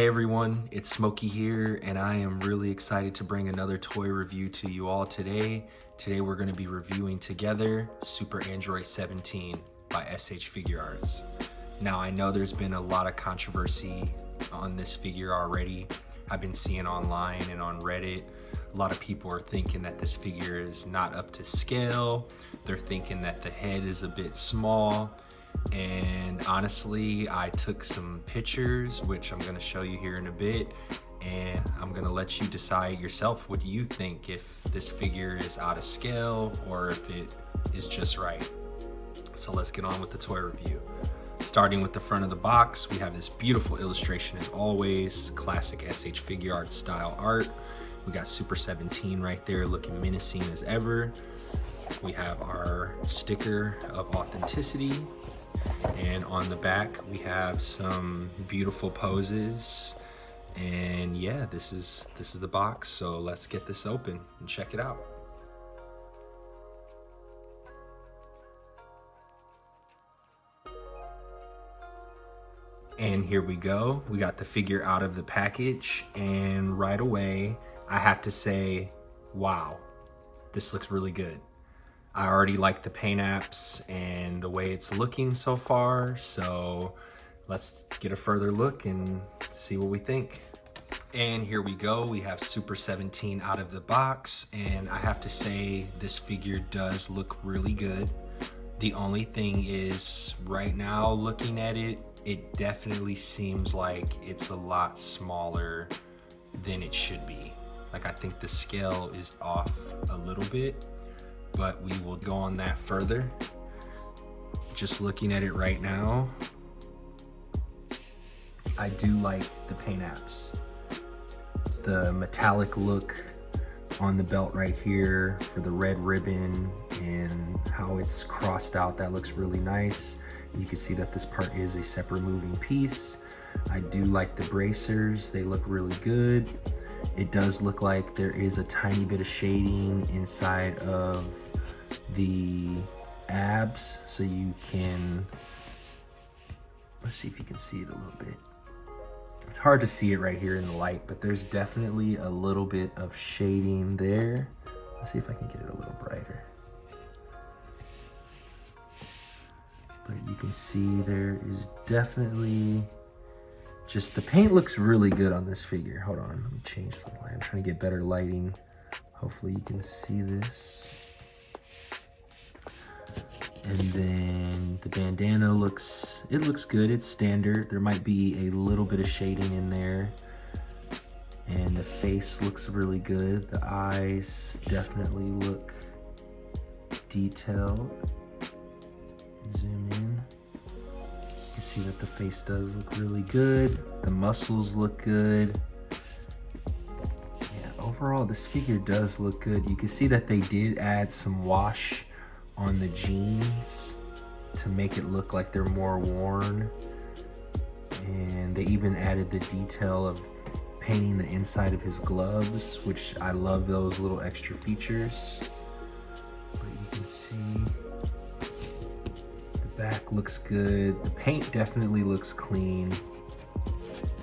Hey everyone, it's Smokey here, and I am really excited to bring another toy review to you all today. Today we're going to be reviewing together Super Android 17 by SH Figuarts. Now I know there's been a lot of controversy on this figure already. I've been seeing online and on Reddit, a lot of people are thinking that this figure is not up to scale. They're thinking that the head is a bit small. And honestly, I took some pictures, which I'm gonna show you here in a bit, and I'm gonna let you decide yourself. What do you think, if this figure is out of scale or if it is just right? So let's get on with the toy review. Starting with the front of the box, we have this beautiful illustration as always, classic SH Figuarts style art. We got Super 17 right there looking menacing as ever. We have our sticker of authenticity. And on the back, we have some beautiful poses. And yeah, this is the box. So let's get this open and check it out. And here we go. We got the figure out of the package, and right away, I have to say, wow, this looks really good. I already like the paint apps and the way it's looking so far, so let's get a further look and see what we think. And here we go, we have Super 17 out of the box, and I have to say this figure does look really good. The only thing is, right now looking at it, it definitely seems like it's a lot smaller than it should be. Like, I think the scale is off a little bit, but we will go on that further. Just looking at it right now, I do like the paint apps. The metallic look on the belt right here for the red ribbon and how it's crossed out, that looks really nice. You can see that this part is a separate moving piece. I do like the bracers, they look really good. It does look like there is a tiny bit of shading inside of the abs, so you can, let's see if you can see it a little bit. It's hard to see it right here in the light, but there's definitely a little bit of shading there. Let's see if I can get it a little brighter. But you can see there is definitely just, the paint looks really good on this figure. Hold on, let me change the light. I'm trying to get better lighting. Hopefully you can see this. And then the bandana looks good. It's standard. There might be a little bit of shading in there. And the face looks really good. The eyes definitely look detailed. Zoom in. You can see that the face does look really good. The muscles look good. Yeah, overall this figure does look good. You can see that they did add some wash on the jeans to make it look like they're more worn. And they even added the detail of painting the inside of his gloves, which I love those little extra features. But you can see the back looks good. The paint definitely looks clean.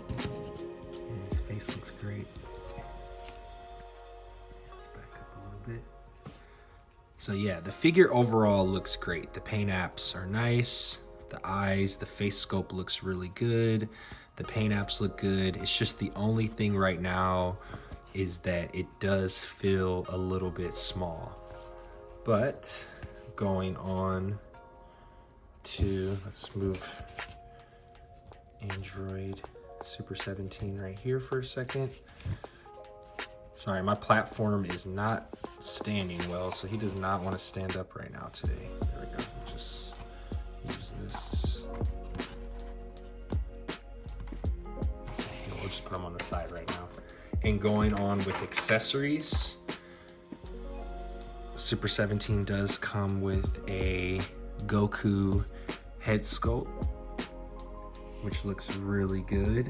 And his face looks great. Let's back up a little bit. So yeah, the figure overall looks great. The paint apps are nice. The eyes, the face sculpt looks really good. The paint apps look good. It's just the only thing right now is that it does feel a little bit small. But going on to, let's move Android Super 17 right here for a second. Sorry, my platform is not standing well, so he does not want to stand up right now today. There we go, just use this. We'll just put him on the side right now. And going on with accessories, Super 17 does come with a Goku head sculpt, which looks really good.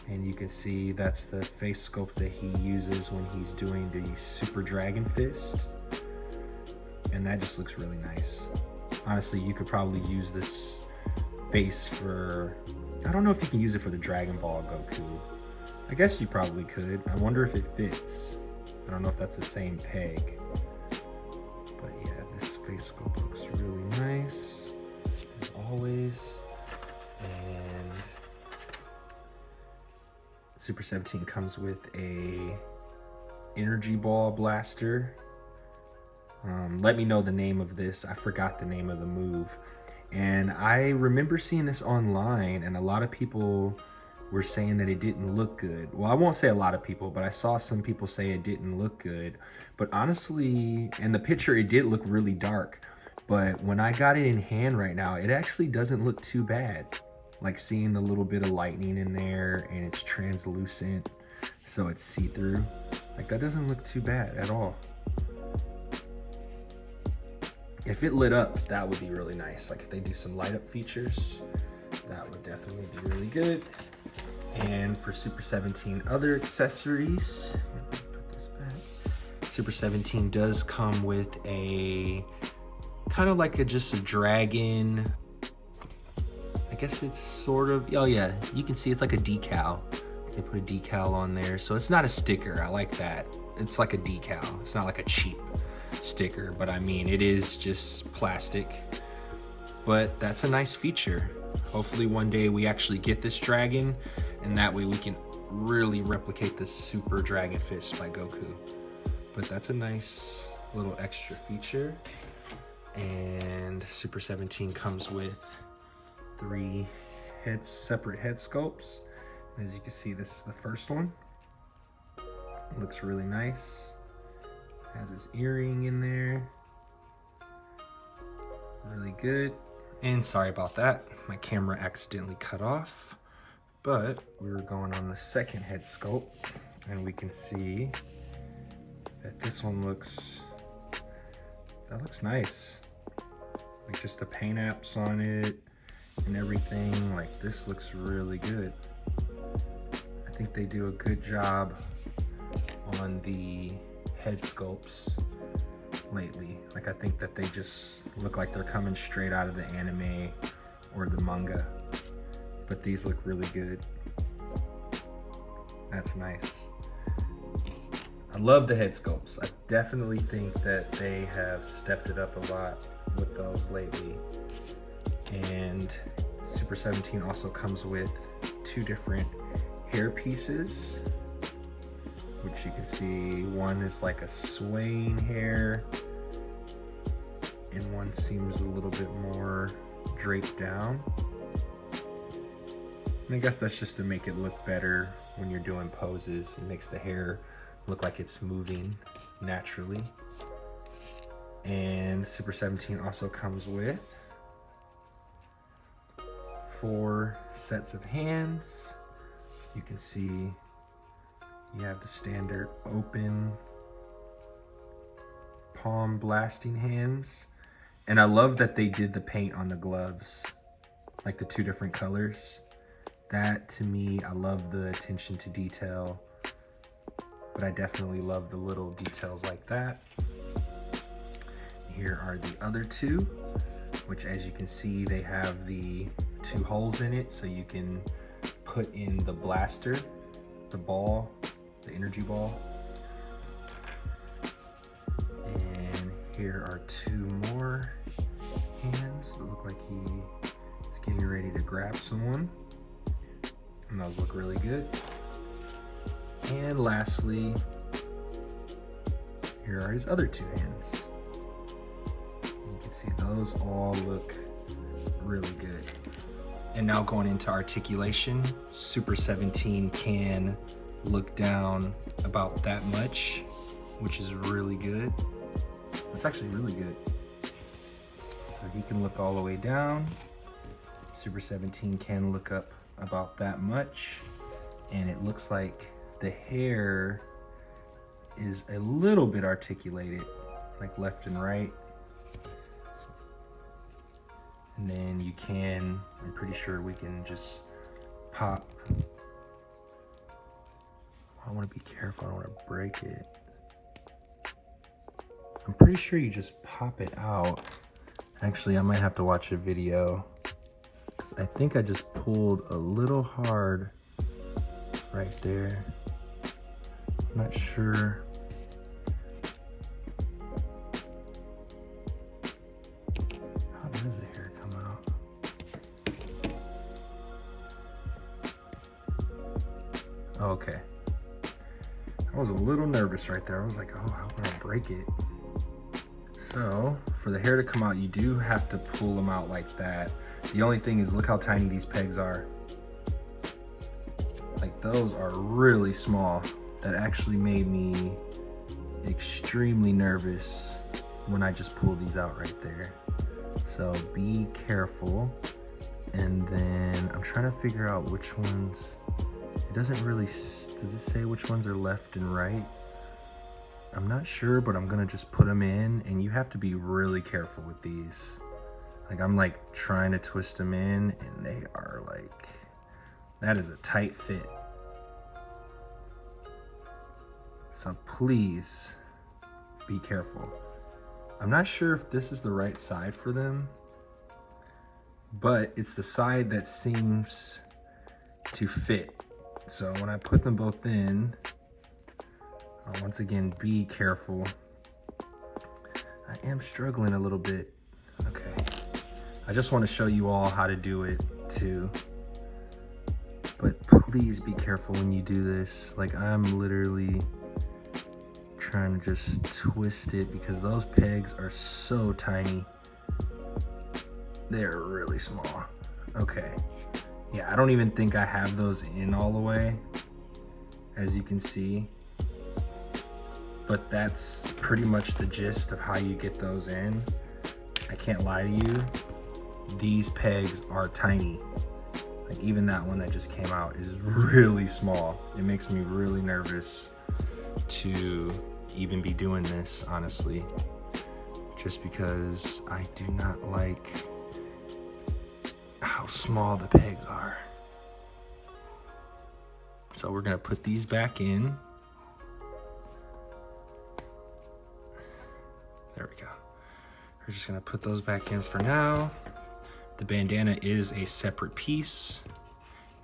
And you can see that's the face sculpt that he uses when he's doing the Super Dragon Fist. And that just looks really nice. Honestly, you could probably use this face for, I don't know if you can use it for the Dragon Ball Goku, I guess you probably could. I wonder if it fits. I don't know if that's the same peg. But yeah, this face sculpt looks really nice, as always. And Super 17 comes with a energy ball blaster. Let me know the name of this. I forgot the name of the move. And I remember seeing this online, and a lot of people were saying that it didn't look good. Well, I won't say a lot of people, but I saw some people say it didn't look good. But honestly, in the picture, it did look really dark. But when I got it in hand right now, it actually doesn't look too bad. Like seeing the little bit of lightning in there, and it's translucent, so it's see-through. Like that doesn't look too bad at all. If it lit up, that would be really nice. Like if they do some light up features, that would definitely be really good. And for Super 17 other accessories, put this back. Super 17 does come with a kind of like just a dragon. I guess it's sort of, oh yeah, you can see it's like a decal. They put a decal on there. So it's not a sticker, I like that. It's like a decal, it's not like a cheap sticker, but I mean, it is just plastic. But that's a nice feature. Hopefully one day we actually get this dragon, and that way we can really replicate the Super Dragon Fist by Goku. But that's a nice little extra feature. And Super 17 comes with 3 separate head sculpts. As you can see, this is the first one. It looks really nice. Has his earring in there. Really good. And sorry about that, my camera accidentally cut off. But we were going on the second head sculpt, and we can see that this one looks nice. Like just the paint apps on it and everything, like this looks really good. I think they do a good job on the head sculpts lately. Like I think that they just look like they're coming straight out of the anime or the manga. But these look really good. That's nice. I love the head sculpts. I definitely think that they have stepped it up a lot with those lately. And Super 17 also comes with 2 different hair pieces, which you can see. One is like a swaying hair, and one seems a little bit more draped down. And I guess that's just to make it look better when you're doing poses. It makes the hair look like it's moving naturally. And Super 17 also comes with 4 sets of hands. You can see you have the standard open palm blasting hands. And I love that they did the paint on the gloves, like the 2 different colors. That to me, I love the attention to detail, but I definitely love the little details like that. Here are the other 2, which as you can see, they have the 2 holes in it, so you can put in the blaster, the ball, the energy ball. And here are 2 more hands that look like he is getting ready to grab someone. And those look really good. And lastly, here are his other 2 hands. You can see those all look really good. And now going into articulation, Super 17 can look down about that much, which is really good. It's actually really good. So he can look all the way down. Super 17 can look up about that much, and it looks like the hair is a little bit articulated, like left and right. And then you can, I'm pretty sure we can just pop. I want to be careful, I don't want to break it. I'm pretty sure you just pop it out. Actually, I might have to watch a video, because I think I just pulled a little hard right there. I'm not sure. How does the hair come out? Okay. I was a little nervous right there. I was like, oh, how can I break it? So for the hair to come out, you do have to pull them out like that. The only thing is, look how tiny these pegs are. Like, those are really small. That actually made me extremely nervous when I just pulled these out right there. So be careful. And then I'm trying to figure out which ones, it doesn't really, does it say which ones are left and right? I'm not sure, but I'm gonna just put them in, and you have to be really careful with these. Like, I'm like trying to twist them in, and they are like, that is a tight fit. So please be careful. I'm not sure if this is the right side for them, but it's the side that seems to fit. So when I put them both in, once again, be careful. I am struggling a little bit. Okay. I just want to show you all how to do it too. But please be careful when you do this. Like, I'm literally trying to just twist it because those pegs are so tiny. They're really small. Okay. Yeah, I don't even think I have those in all the way, as you can see. But that's pretty much the gist of how you get those in. I can't lie to you, these pegs are tiny. Like, even that one that just came out is really small. It makes me really nervous to even be doing this, honestly. Just because I do not like how small the pegs are. So we're gonna put these back in. There we go. We're just gonna put those back in for now. The bandana is a separate piece in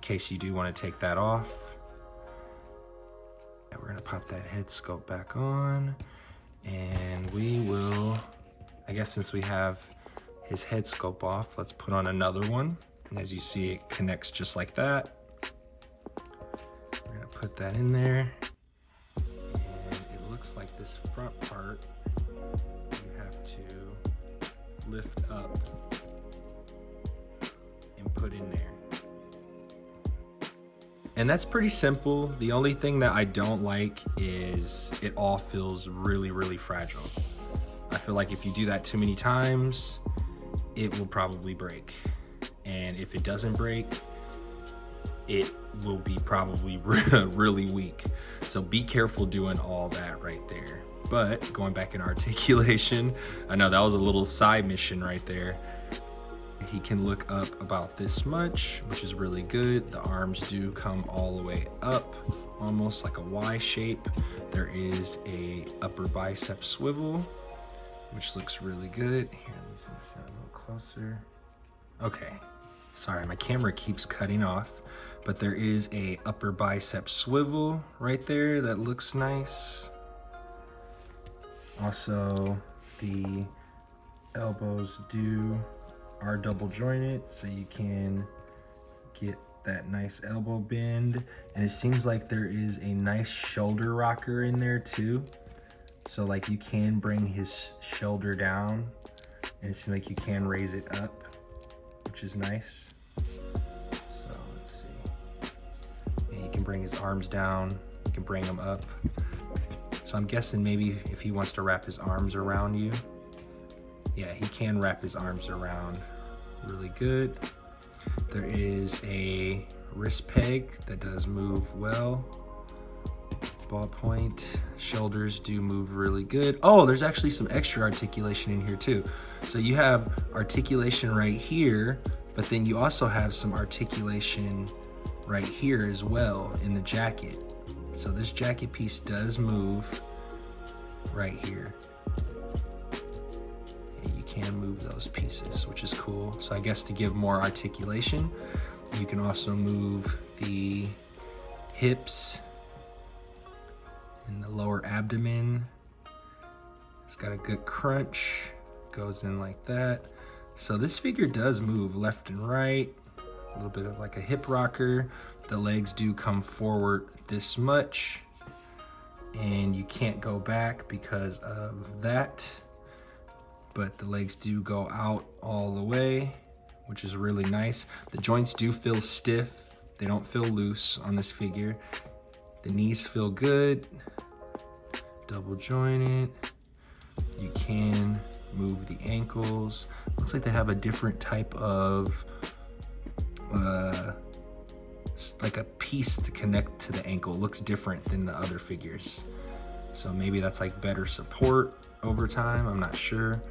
case you do want to take that off. And we're gonna pop that head sculpt back on, and we will, I guess since we have his head sculpt off, let's put on another one. And as you see, it connects just like that. We're gonna put that in there. And it looks like this front part, you have to lift up and put in there. And that's pretty simple. The only thing that I don't like is it all feels really, really fragile. I feel like if you do that too many times, it will probably break. And if it doesn't break, it will be probably really weak. So be careful doing all that right there. But going back in articulation, I know that was a little side mission right there. He can look up about this much, which is really good. The arms do come all the way up, almost like a Y shape. There is a upper bicep swivel, which looks really good. Here, let's make that a little closer. Okay, sorry, my camera keeps cutting off, but there is a upper bicep swivel right there that looks nice. Also, the elbows are double jointed, so you can get that nice elbow bend. And it seems like there is a nice shoulder rocker in there too. So like you can bring his shoulder down, and it seems like you can raise it up, which is nice. So let's see. And you can bring his arms down, you can bring them up. So I'm guessing maybe if he wants to wrap his arms around you, yeah, he can wrap his arms around really good. There is a wrist peg that does move well. Ball point, shoulders do move really good. Oh, there's actually some extra articulation in here too. So you have articulation right here, but then you also have some articulation right here as well in the jacket. So this jacket piece does move right here. Can move those pieces, which is cool. So I guess to give more articulation, you can also move the hips and the lower abdomen. It's got a good crunch, goes in like that. So this figure does move left and right, a little bit of like a hip rocker. The legs do come forward this much, and you can't go back because of that, but the legs do go out all the way, which is really nice. The joints do feel stiff. They don't feel loose on this figure. The knees feel good, double jointed. You can move the ankles. Looks like they have a different type of like a piece to connect to the ankle. It looks different than the other figures, so maybe that's like better support over time, I'm not sure.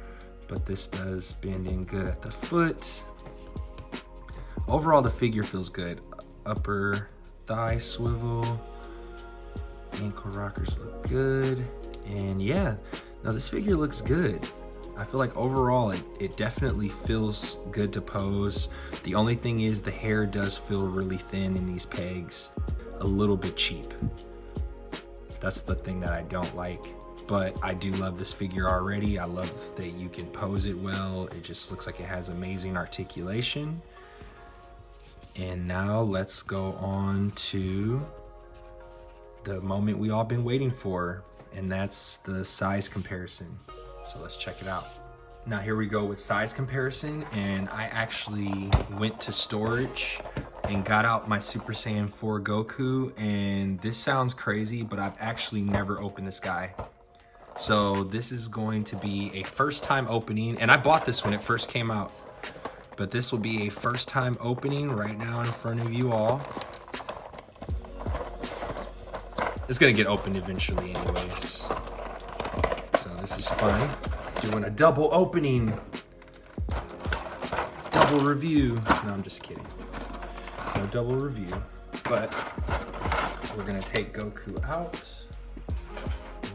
But this does bend in good at the foot. Overall, the figure feels good. Upper thigh swivel, ankle rockers look good, and yeah, now this figure looks good. I feel like overall it definitely feels good to pose. The only thing is the hair does feel really thin in these pegs, a little bit cheap. That's the thing that I don't like, but I do love this figure already. I love that you can pose it well. It just looks like it has amazing articulation. And now let's go on to the moment we all been waiting for, and that's the size comparison. So let's check it out. Now here we go with size comparison, and I actually went to storage and got out my Super Saiyan 4 Goku, and this sounds crazy, but I've actually never opened this guy. So this is going to be a first time opening, and I bought this when it first came out, but this will be a first time opening right now in front of you all. It's gonna get opened eventually anyways. So this is fun. Doing a double opening, double review. No, I'm just kidding. No double review, but we're gonna take Goku out.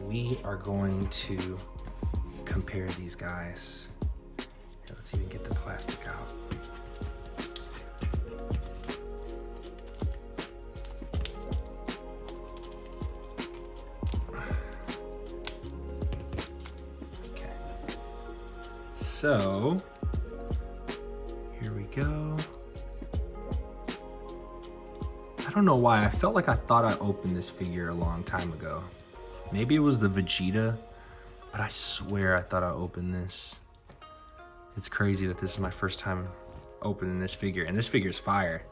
We are going to compare these guys. Here, let's even get the plastic out. So, here we go. I don't know why, I felt like I thought I opened this figure a long time ago. Maybe it was the Vegeta, but I swear I thought I opened this. It's crazy that this is my first time opening this figure, and this figure is fire.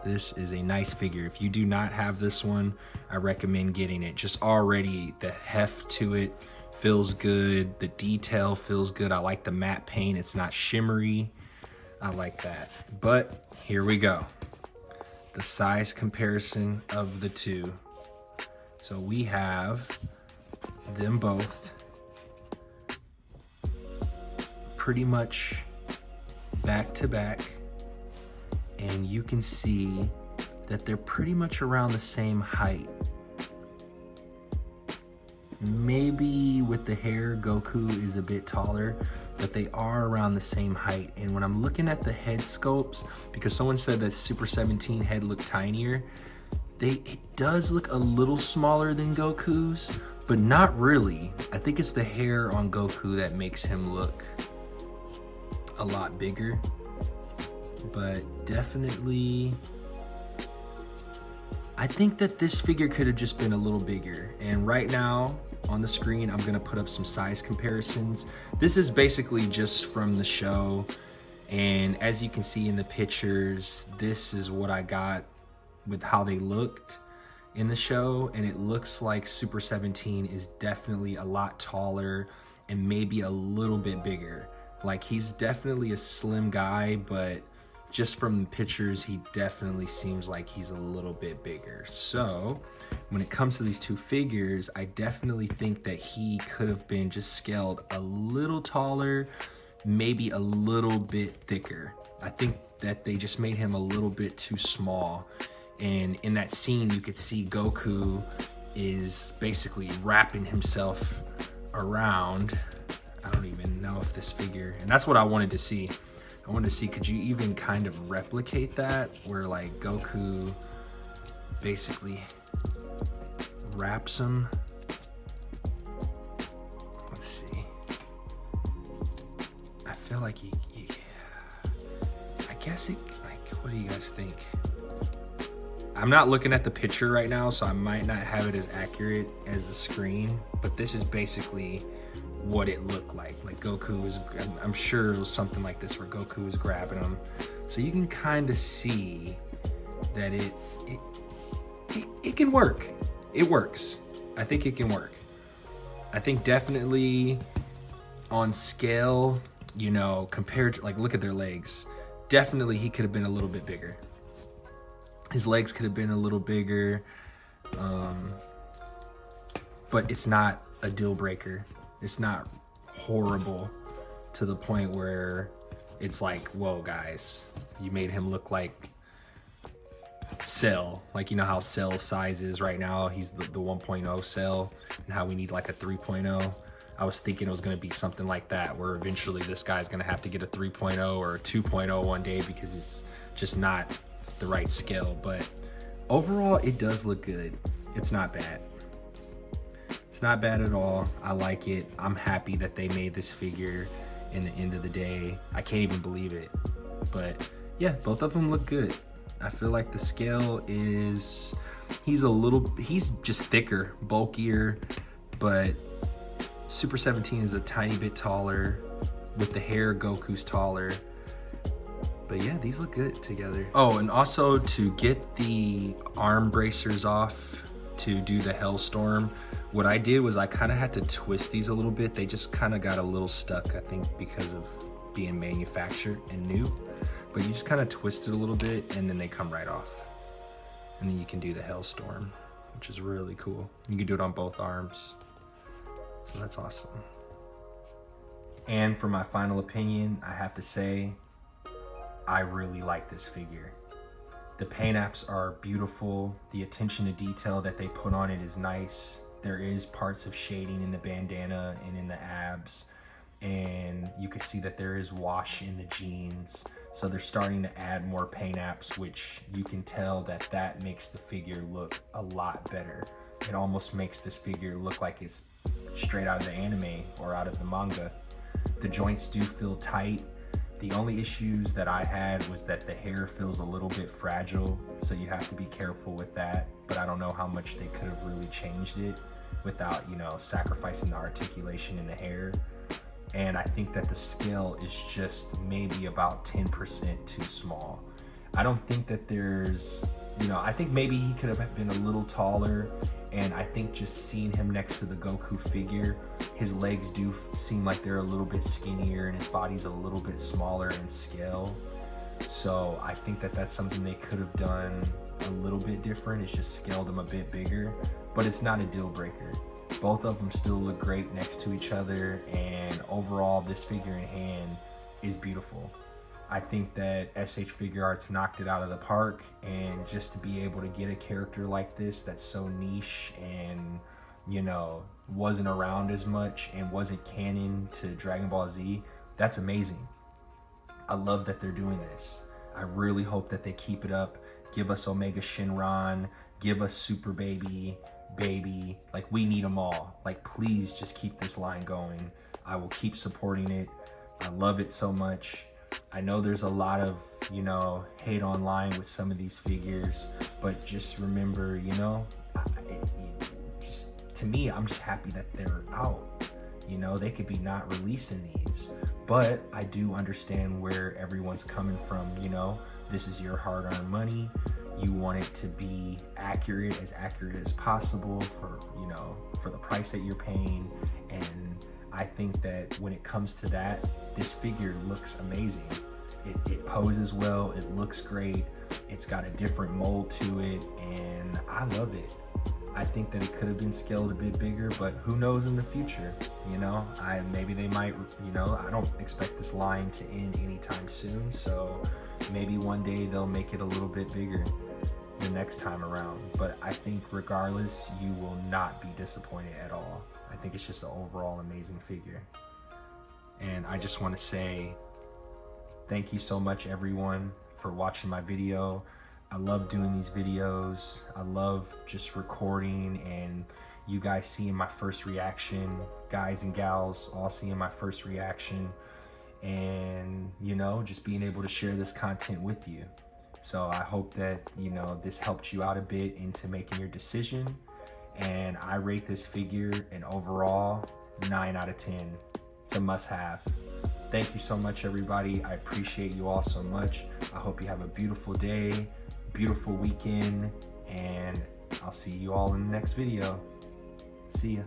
This is a nice figure. If you do not have this one, I recommend getting it. Just already the heft to it feels good. The detail feels good. I like the matte paint. It's not shimmery. I like that. But here we go. The size comparison of the two. So we have them both pretty much back to back. And you can see that they're pretty much around the same height. Maybe with the hair, Goku is a bit taller, but they are around the same height. And when I'm looking at the head sculpts, because someone said that Super 17 head looked tinier, it does look a little smaller than Goku's, but not really. I think it's the hair on Goku that makes him look a lot bigger, but definitely I think that this figure could have just been a little bigger. And right now on the screen, I'm gonna put up some size comparisons. This is basically just from the show. And as you can see in the pictures, this is what I got with how they looked in the show. And it looks like Super 17 is definitely a lot taller and maybe a little bit bigger. Like, he's definitely a slim guy, but just from the pictures, he definitely seems like he's a little bit bigger. So when it comes to these two figures, I definitely think that he could have been just scaled a little taller, maybe a little bit thicker. I think that they just made him a little bit too small. And in that scene, you could see Goku is basically wrapping himself around. I don't even know if this figure, and that's what I wanted to see. I wanted to see, could you even kind of replicate that where like Goku basically wraps him? Let's see. I feel like I guess it, like, what do you guys think? I'm not looking at the picture right now, so I might not have it as accurate as the screen, but this is basically what it looked like. Like Goku was, I'm sure it was something like this where Goku was grabbing him. So you can kind of see that it can work. It works. I think it can work. I think definitely on scale, you know, compared to, like, look at their legs. Definitely he could have been a little bit bigger. His legs could have been a little bigger, but it's not a deal breaker. It's not horrible to the point where it's like, whoa, guys, you made him look like Cell. Like, you know how Cell's size is right now? He's the 1.0 Cell, and how we need like a 3.0. I was thinking it was going to be something like that, where eventually this guy's going to have to get a 3.0 or a 2.0 one day because it's just not the right scale. But overall, it does look good. It's not bad. It's not bad at all. I like it. I'm happy that they made this figure in the end of the day. I can't even believe it. But yeah, both of them look good. I feel like the scale is, he's just thicker, bulkier, but Super 17 is a tiny bit taller. With the hair, Goku's taller. But yeah, these look good together. Oh, and also to get the arm bracers off to do the Hellstorm, what I did was I kind of had to twist these a little bit. They just kind of got a little stuck, I think, because of being manufactured and new. But you just kind of twist it a little bit and then they come right off. And then you can do the Hellstorm, which is really cool. You can do it on both arms. So that's awesome. And for my final opinion, I have to say, I really like this figure. The paint apps are beautiful. The attention to detail that they put on it is nice. There is parts of shading in the bandana and in the abs. And you can see that there is wash in the jeans. So they're starting to add more paint apps, which you can tell that makes the figure look a lot better. It almost makes this figure look like it's straight out of the anime or out of the manga. The joints do feel tight. The only issues that I had was that the hair feels a little bit fragile, so you have to be careful with that. But I don't know how much they could have really changed it without, you know, sacrificing the articulation in the hair. And I think that the scale is just maybe about 10% too small. I don't think that there's, you know, I think maybe he could have been a little taller. And I think just seeing him next to the Goku figure, his legs do seem like they're a little bit skinnier and his body's a little bit smaller in scale. So I think that that's something they could have done a little bit different. It's just scaled him a bit bigger, but it's not a deal breaker. Both of them still look great next to each other, and overall this figure in hand is beautiful. I think that SH Figuarts knocked it out of the park, and just to be able to get a character like this that's so niche and, you know, wasn't around as much and wasn't canon to Dragon Ball Z, that's amazing. I love that they're doing this. I really hope that they keep it up. Give us Omega Shenron, give us Super Baby, like, we need them all. Like, please just keep this line going. I will keep supporting it. I love it so much. I know there's a lot of, you know, hate online with some of these figures, but just remember, you know, just to me, I'm just happy that they're out. You know, they could be not releasing these, but I do understand where everyone's coming from. You know, this is your hard-earned money. You want it to be accurate as possible for, you know, for the price that you're paying. And I think that when it comes to that, this figure looks amazing. It poses well, it looks great, it's got a different mold to it, and I love it. I think that it could have been scaled a bit bigger, but who knows in the future, you know? Maybe they might, you know, I don't expect this line to end anytime soon, so maybe one day they'll make it a little bit bigger the next time around. But I think regardless, you will not be disappointed at all. I think it's just an overall amazing figure. And I just want to say, Thank you so much, everyone, for watching my video. I love doing these videos. I love just recording and you guys seeing my first reaction, guys and gals all seeing my first reaction, and you know, just being able to share this content with you. So I hope that, you know, this helped you out a bit into making your decision. And I rate this figure an overall 9 out of 10. It's a must-have. Thank you so much, everybody. I appreciate you all so much. I hope you have a beautiful day, beautiful weekend, and I'll see you all in the next video. See ya.